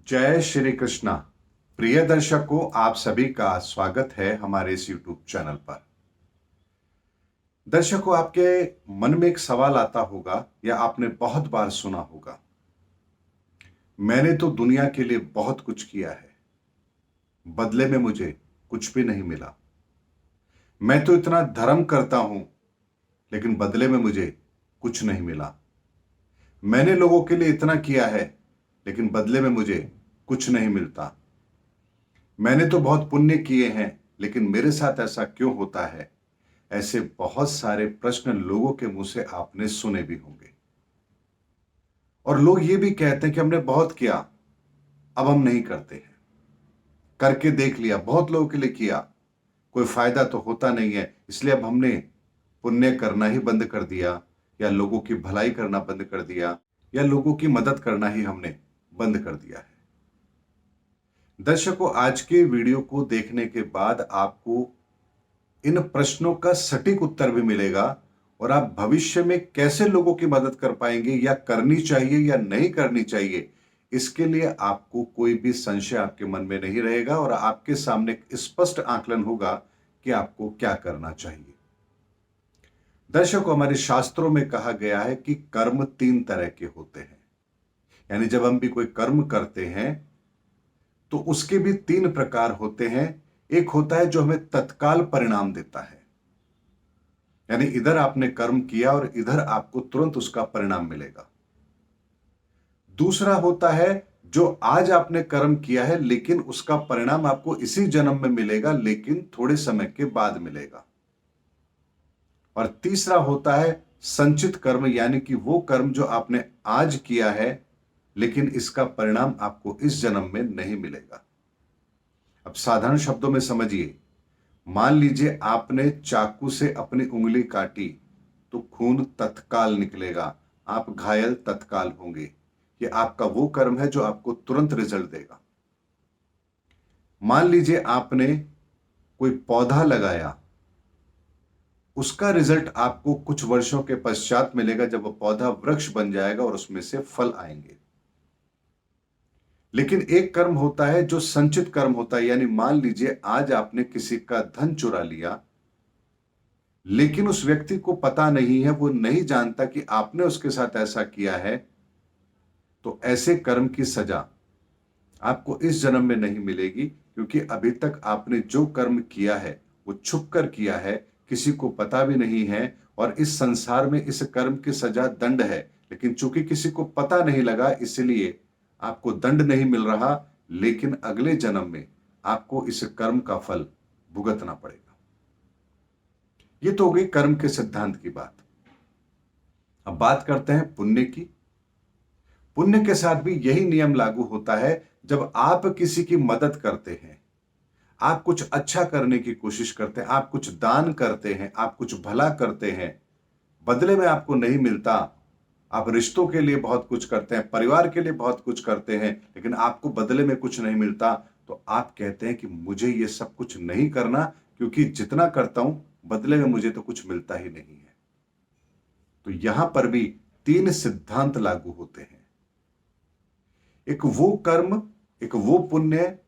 जय श्री कृष्णा। प्रिय दर्शकों, आप सभी का स्वागत है हमारे इस YouTube चैनल पर। दर्शकों, आपके मन में एक सवाल आता होगा या आपने बहुत बार सुना होगा, मैंने तो दुनिया के लिए बहुत कुछ किया है, बदले में मुझे कुछ भी नहीं मिला। मैं तो इतना धर्म करता हूं, लेकिन बदले में मुझे कुछ नहीं मिला। मैंने लोगों के लिए इतना किया है, लेकिन बदले में मुझे कुछ नहीं मिलता। मैंने तो बहुत पुण्य किए हैं, लेकिन मेरे साथ ऐसा क्यों होता है? ऐसे बहुत सारे प्रश्न लोगों के मुंह से आपने सुने भी होंगे। और लोग ये भी कहते हैं कि हमने बहुत किया, अब हम नहीं करते हैं। करके देख लिया, बहुत लोगों के लिए किया, कोई फायदा तो होता नहीं है, इसलिए अब हमने पुण्य करना ही बंद कर दिया, या लोगों की भलाई करना बंद कर दिया, या लोगों की मदद करना ही हमने बंद कर दिया है। दर्शकों, आज के वीडियो को देखने के बाद आपको इन प्रश्नों का सटीक उत्तर भी मिलेगा और आप भविष्य में कैसे लोगों की मदद कर पाएंगे, या करनी चाहिए या नहीं करनी चाहिए, इसके लिए आपको कोई भी संशय आपके मन में नहीं रहेगा और आपके सामने एक स्पष्ट आकलन होगा कि आपको क्या करना चाहिए। दर्शकों, हमारे शास्त्रों में कहा गया है कि कर्म तीन तरह के होते हैं। यानी जब हम भी कोई कर्म करते हैं तो उसके भी तीन प्रकार होते हैं। एक होता है जो हमें तत्काल परिणाम देता है, यानी इधर आपने कर्म किया और इधर आपको तुरंत उसका परिणाम मिलेगा। दूसरा होता है जो आज आपने कर्म किया है, लेकिन उसका परिणाम आपको इसी जन्म में मिलेगा, लेकिन थोड़े समय के बाद मिलेगा। और तीसरा होता है संचित कर्म, यानी कि वो कर्म जो आपने आज किया है, लेकिन इसका परिणाम आपको इस जन्म में नहीं मिलेगा। अब साधारण शब्दों में समझिए, मान लीजिए आपने चाकू से अपनी उंगली काटी तो खून तत्काल निकलेगा, आप घायल तत्काल होंगे। ये आपका वो कर्म है जो आपको तुरंत रिजल्ट देगा। मान लीजिए आपने कोई पौधा लगाया, उसका रिजल्ट आपको कुछ वर्षों के पश्चात मिलेगा, जब वो पौधा वृक्ष बन जाएगा और उसमें से फल आएंगे। लेकिन एक कर्म होता है जो संचित कर्म होता है, यानी मान लीजिए आज आपने किसी का धन चुरा लिया, लेकिन उस व्यक्ति को पता नहीं है, वो नहीं जानता कि आपने उसके साथ ऐसा किया है, तो ऐसे कर्म की सजा आपको इस जन्म में नहीं मिलेगी, क्योंकि अभी तक आपने जो कर्म किया है वो छुप कर किया है, किसी को पता भी नहीं है। और इस संसार में इस कर्म की सजा दंड है, लेकिन चूंकि किसी को पता नहीं लगा, इसलिए आपको दंड नहीं मिल रहा, लेकिन अगले जन्म में आपको इस कर्म का फल भुगतना पड़ेगा। ये तो हो गई कर्म के सिद्धांत की बात। अब बात करते हैं पुण्य की। पुण्य के साथ भी यही नियम लागू होता है। जब आप किसी की मदद करते हैं, आप कुछ अच्छा करने की कोशिश करते हैं, आप कुछ दान करते हैं, आप कुछ भला करते हैं, बदले में आपको नहीं मिलता। आप रिश्तों के लिए बहुत कुछ करते हैं, परिवार के लिए बहुत कुछ करते हैं, लेकिन आपको बदले में कुछ नहीं मिलता, तो आप कहते हैं कि मुझे ये सब कुछ नहीं करना, क्योंकि जितना करता हूं बदले में मुझे तो कुछ मिलता ही नहीं है। तो यहां पर भी तीन सिद्धांत लागू होते हैं। एक वो कर्म, एक वो पुण्य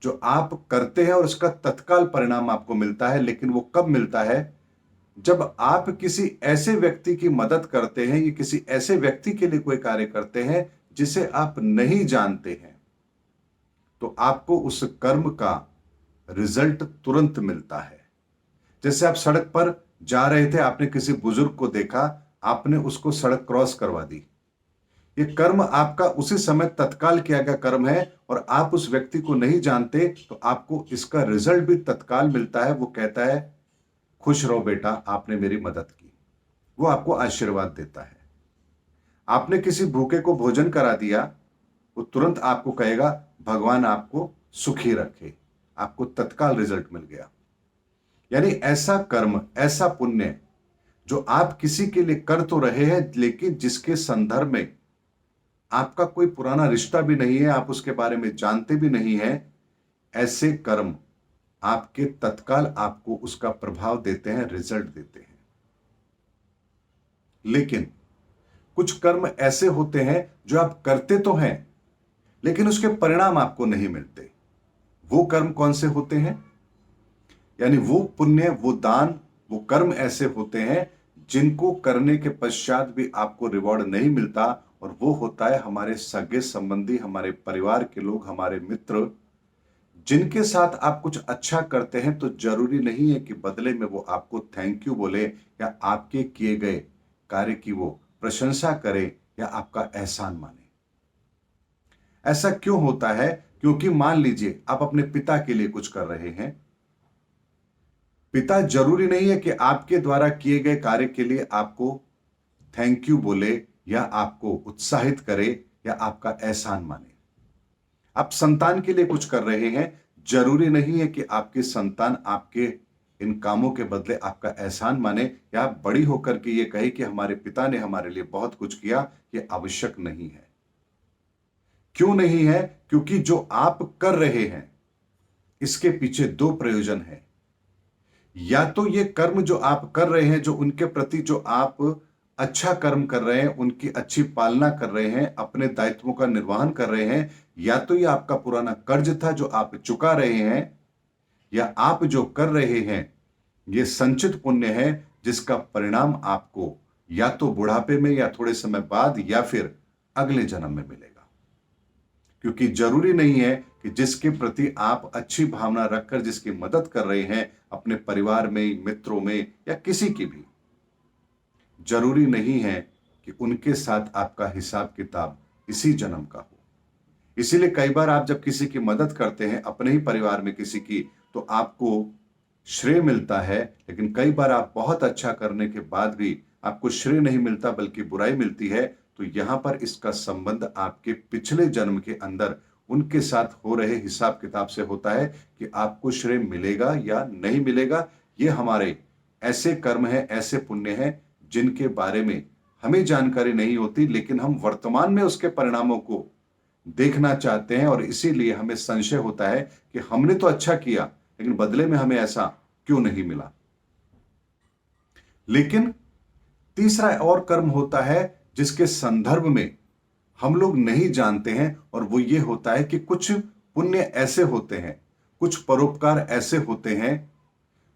जो आप करते हैं और उसका तत्काल परिणाम आपको मिलता है, लेकिन वो कब मिलता है? जब आप किसी ऐसे व्यक्ति की मदद करते हैं या किसी ऐसे व्यक्ति के लिए कोई कार्य करते हैं जिसे आप नहीं जानते हैं, तो आपको उस कर्म का रिजल्ट तुरंत मिलता है। जैसे आप सड़क पर जा रहे थे, आपने किसी बुजुर्ग को देखा, आपने उसको सड़क क्रॉस करवा दी। ये कर्म आपका उसी समय तत्काल किया गया कर्म है, और आप उस व्यक्ति को नहीं जानते, तो आपको इसका रिजल्ट भी तत्काल मिलता है। वो कहता है, खुश रहो बेटा, आपने मेरी मदद की। वो आपको आशीर्वाद देता है। आपने किसी भूखे को भोजन करा दिया, वो तुरंत आपको कहेगा, भगवान आपको सुखी रखे। आपको तत्काल रिजल्ट मिल गया। यानी ऐसा कर्म, ऐसा पुण्य जो आप किसी के लिए कर तो रहे हैं, लेकिन जिसके संदर्भ में आपका कोई पुराना रिश्ता भी नहीं है, आप उसके बारे में जानते भी नहीं हैं, ऐसे कर्म आपके तत्काल आपको उसका प्रभाव देते हैं, रिजल्ट देते हैं। लेकिन कुछ कर्म ऐसे होते हैं जो आप करते तो हैं, लेकिन उसके परिणाम आपको नहीं मिलते। वो कर्म कौन से होते हैं? यानी वो पुण्य, वो दान, वो कर्म ऐसे होते हैं जिनको करने के पश्चात भी आपको रिवॉर्ड नहीं मिलता, और वो होता है हमारे सगे संबंधी, हमारे परिवार के लोग, हमारे मित्र, जिनके साथ आप कुछ अच्छा करते हैं तो जरूरी नहीं है कि बदले में वो आपको थैंक यू बोले या आपके किए गए कार्य की वो प्रशंसा करे या आपका एहसान माने। ऐसा क्यों होता है? क्योंकि मान लीजिए आप अपने पिता के लिए कुछ कर रहे हैं। पिता जरूरी नहीं है कि आपके द्वारा किए गए कार्य के लिए आपको थैंक यू बोले या आपको उत्साहित करे या आपका एहसान माने। आप संतान के लिए कुछ कर रहे हैं, जरूरी नहीं है कि आपकी संतान आपके इन कामों के बदले आपका एहसान माने या आप बड़ी होकर के ये कहे कि हमारे पिता ने हमारे लिए बहुत कुछ किया। ये आवश्यक नहीं है। क्यों नहीं है? क्योंकि जो आप कर रहे हैं इसके पीछे दो प्रयोजन है। या तो ये कर्म जो आप कर रहे हैं, जो उनके प्रति जो आप अच्छा कर्म कर रहे हैं, उनकी अच्छी पालना कर रहे हैं, अपने दायित्वों का निर्वहन कर रहे हैं, या तो ये आपका पुराना कर्ज था जो आप चुका रहे हैं, या आप जो कर रहे हैं ये संचित पुण्य है जिसका परिणाम आपको या तो बुढ़ापे में या थोड़े समय बाद या फिर अगले जन्म में मिलेगा। क्योंकि जरूरी नहीं है कि जिसके प्रति आप अच्छी भावना रखकर जिसकी मदद कर रहे हैं, अपने परिवार में, मित्रों में या किसी की भी, जरूरी नहीं है कि उनके साथ आपका हिसाब किताब इसी जन्म का हो। इसीलिए कई बार आप जब किसी की मदद करते हैं, अपने ही परिवार में किसी की, तो आपको श्रेय मिलता है। लेकिन कई बार आप बहुत अच्छा करने के बाद भी आपको श्रेय नहीं मिलता बल्कि बुराई मिलती है। तो यहां पर इसका संबंध आपके पिछले जन्म के अंदर उनके साथ हो रहे हिसाब किताब से होता है कि आपको श्रेय मिलेगा या नहीं मिलेगा। ये हमारे ऐसे कर्म है, ऐसे पुण्य है जिनके बारे में हमें जानकारी नहीं होती, लेकिन हम वर्तमान में उसके परिणामों को देखना चाहते हैं, और इसीलिए हमें संशय होता है कि हमने तो अच्छा किया लेकिन बदले में हमें ऐसा क्यों नहीं मिला। लेकिन तीसरा और कर्म होता है जिसके संदर्भ में हम लोग नहीं जानते हैं, और वो ये होता है कि कुछ पुण्य ऐसे होते हैं, कुछ परोपकार ऐसे होते हैं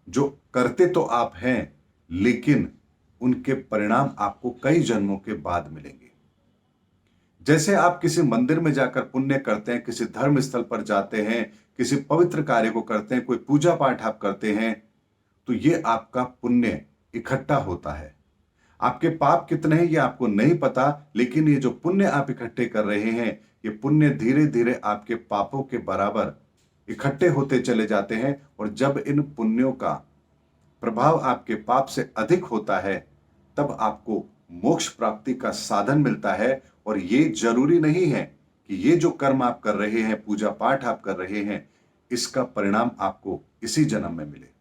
जो करते तो आप हैं लेकिन उनके परिणाम आपको कई जन्मों के बाद मिलेंगे। जैसे आप किसी मंदिर में जाकर पुण्य करते हैं, किसी धर्म स्थल पर जाते हैं, किसी पवित्र कार्य को करते हैं, कोई पूजा पाठ आप करते हैं, तो ये आपका पुण्य इकट्ठा होता है। आपके पाप कितने हैं ये आपको नहीं पता, लेकिन ये जो पुण्य आप इकट्ठे कर रहे हैं, ये पुण्य धीरे धीरे आपके पापों के बराबर इकट्ठे होते चले जाते हैं। और जब इन पुण्यों का प्रभाव आपके पाप से अधिक होता है, तब आपको मोक्ष प्राप्ति का साधन मिलता है। और ये जरूरी नहीं है कि ये जो कर्म आप कर रहे हैं, पूजा पाठ आप कर रहे हैं, इसका परिणाम आपको इसी जन्म में मिले।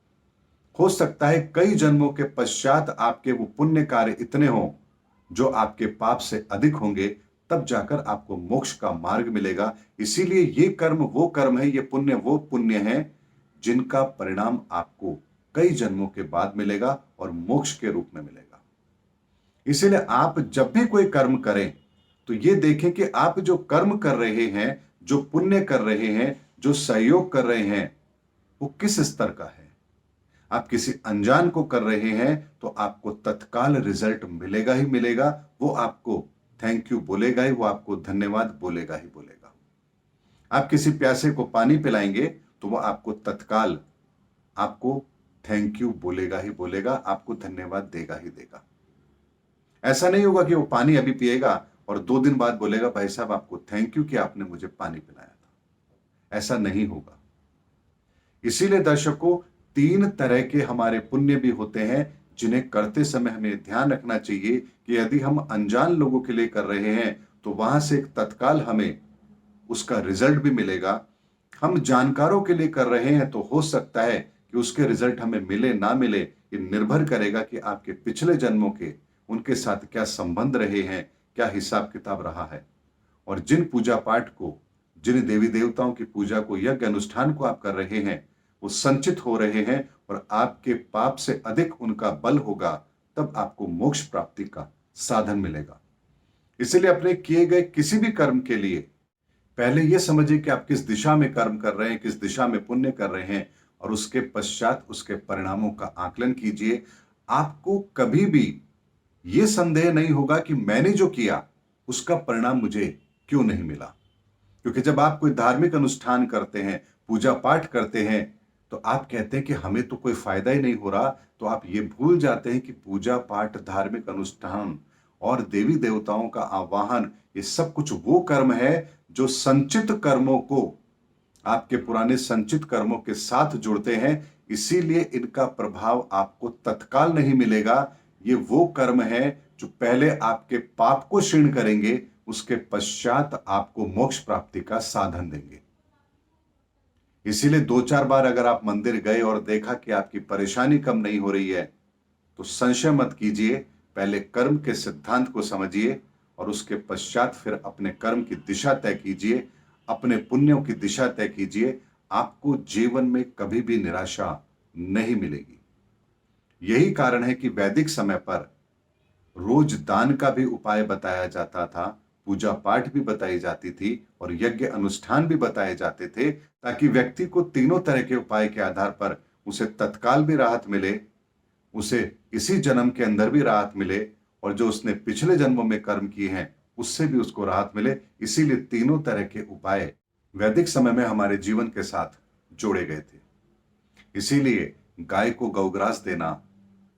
हो सकता है कई जन्मों के पश्चात आपके वो पुण्य कार्य इतने हों जो आपके पाप से अधिक होंगे, तब जाकर आपको मोक्ष का मार्ग मिलेगा। इसीलिए ये कर्म वो कर्म है, ये पुण्य वो पुण्य है जिनका परिणाम आपको कई जन्मों के बाद मिलेगा और मोक्ष के रूप में मिलेगा। इसीलिए आप जब भी कोई कर्म करें तो ये देखें कि आप जो कर्म कर रहे हैं, जो पुण्य कर रहे हैं, जो सहयोग कर रहे हैं, वो किस स्तर का है। आप किसी अनजान को कर रहे हैं तो आपको तत्काल रिजल्ट मिलेगा ही मिलेगा। वो आपको थैंक यू बोलेगा ही, वो आपको धन्यवाद बोलेगा ही बोलेगा। आप किसी प्यासे को पानी पिलाएंगे तो वो आपको तत्काल आपको थैंक यू बोलेगा ही बोलेगा, आपको धन्यवाद देगा ही देगा। ऐसा नहीं होगा कि वो पानी अभी पिएगा और 2 दिन बाद बोलेगा भाई साहब आपको थैंक यू कि आपने मुझे पानी पिलाया था। ऐसा नहीं होगा। इसीलिए दर्शकों, 3 तरह के हमारे पुण्य भी होते हैं जिन्हें करते समय हमें ध्यान रखना चाहिए कि यदि हम अनजान लोगों के लिए कर रहे हैं तो वहां से तत्काल हमें उसका रिजल्ट भी मिलेगा। हम जानकारों के लिए कर रहे हैं तो हो सकता है कि उसके रिजल्ट हमें मिले ना मिले। ये निर्भर करेगा कि आपके पिछले जन्मों के उनके साथ क्या संबंध रहे हैं, क्या हिसाब किताब रहा है। और जिन पूजा पाठ को, जिन देवी देवताओं की पूजा को, यज्ञ अनुष्ठान को आप कर रहे हैं, वो संचित हो रहे हैं और आपके पाप से अधिक उनका बल होगा, तब आपको मोक्ष प्राप्ति का साधन मिलेगा। इसलिए अपने किए गए किसी भी कर्म के लिए पहले यह समझिए कि आप किस दिशा में कर्म कर रहे हैं, किस दिशा में पुण्य कर रहे हैं, और उसके पश्चात उसके परिणामों का आकलन कीजिए। आपको कभी भी यह संदेह नहीं होगा कि मैंने जो किया उसका परिणाम मुझे क्यों नहीं मिला। क्योंकि जब आप कोई धार्मिक अनुष्ठान करते हैं, पूजा पाठ करते हैं, तो आप कहते हैं कि हमें तो कोई फायदा ही नहीं हो रहा, तो आप ये भूल जाते हैं कि पूजा पाठ, धार्मिक अनुष्ठान और देवी देवताओं का आवाहन, ये सब कुछ वो कर्म है जो संचित कर्मों को, आपके पुराने संचित कर्मों के साथ जुड़ते हैं। इसीलिए इनका प्रभाव आपको तत्काल नहीं मिलेगा। ये वो कर्म है जो पहले आपके पाप को क्षीण करेंगे, उसके पश्चात आपको मोक्ष प्राप्ति का साधन देंगे। इसीलिए 2-4 बार अगर आप मंदिर गए और देखा कि आपकी परेशानी कम नहीं हो रही है, तो संशय मत कीजिए। पहले कर्म के सिद्धांत को समझिए और उसके पश्चात फिर अपने कर्म की दिशा तय कीजिए, अपने पुण्यों की दिशा तय कीजिए। आपको जीवन में कभी भी निराशा नहीं मिलेगी। यही कारण है कि वैदिक समय पर रोज दान का भी उपाय बताया जाता था, पूजा पाठ भी बताई जाती थी और यज्ञ अनुष्ठान भी बताए जाते थे, ताकि व्यक्ति को तीनों तरह के उपाय के आधार पर उसे तत्काल भी राहत मिले, उसे इसी जन्म के अंदर भी राहत मिले, और जो उसने पिछले जन्मों में कर्म किए हैं उससे भी उसको राहत मिले। इसीलिए तीनों तरह के उपाय वैदिक समय में हमारे जीवन के साथ जोड़े गए थे। इसीलिए गाय को गौग्रास देना,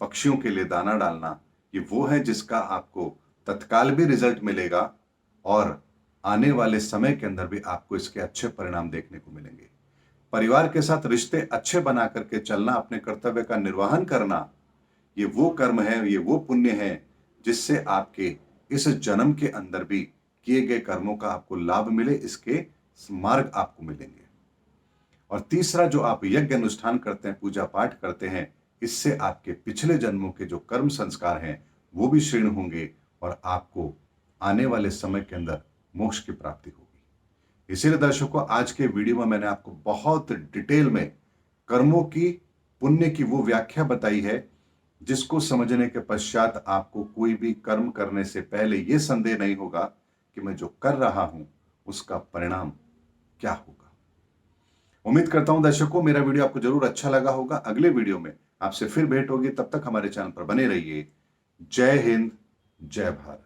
पक्षियों के लिए दाना डालना, ये वो है जिसका आपको तत्काल भी रिजल्ट मिलेगा और आने वाले समय के अंदर भी आपको इसके अच्छे परिणाम देखने को मिलेंगे। परिवार के साथ रिश्ते अच्छे बना करके चलना, अपने कर्तव्य का निर्वहन करना, ये वो कर्म है, ये वो पुण्य है जिससे आपके इस जन्म के अंदर भी किए गए कर्मों का आपको लाभ मिले, इसके मार्ग आपको मिलेंगे। और तीसरा, जो आप यज्ञ अनुष्ठान करते हैं, पूजा पाठ करते हैं, इससे आपके पिछले जन्मों के जो कर्म संस्कार हैं वो भी क्षीण होंगे और आपको आने वाले समय के अंदर मोक्ष की प्राप्ति होगी। इसीलिए दर्शकों, आज के वीडियो में मैंने आपको बहुत डिटेल में कर्मों की, पुण्य की वो व्याख्या बताई है जिसको समझने के पश्चात आपको कोई भी कर्म करने से पहले यह संदेह नहीं होगा कि मैं जो कर रहा हूं उसका परिणाम क्या होगा। उम्मीद करता हूं दर्शकों, मेरा वीडियो आपको जरूर अच्छा लगा होगा। अगले वीडियो में आपसे फिर भेंट होगी, तब तक हमारे चैनल पर बने रहिए। जय हिंद, जय भारत।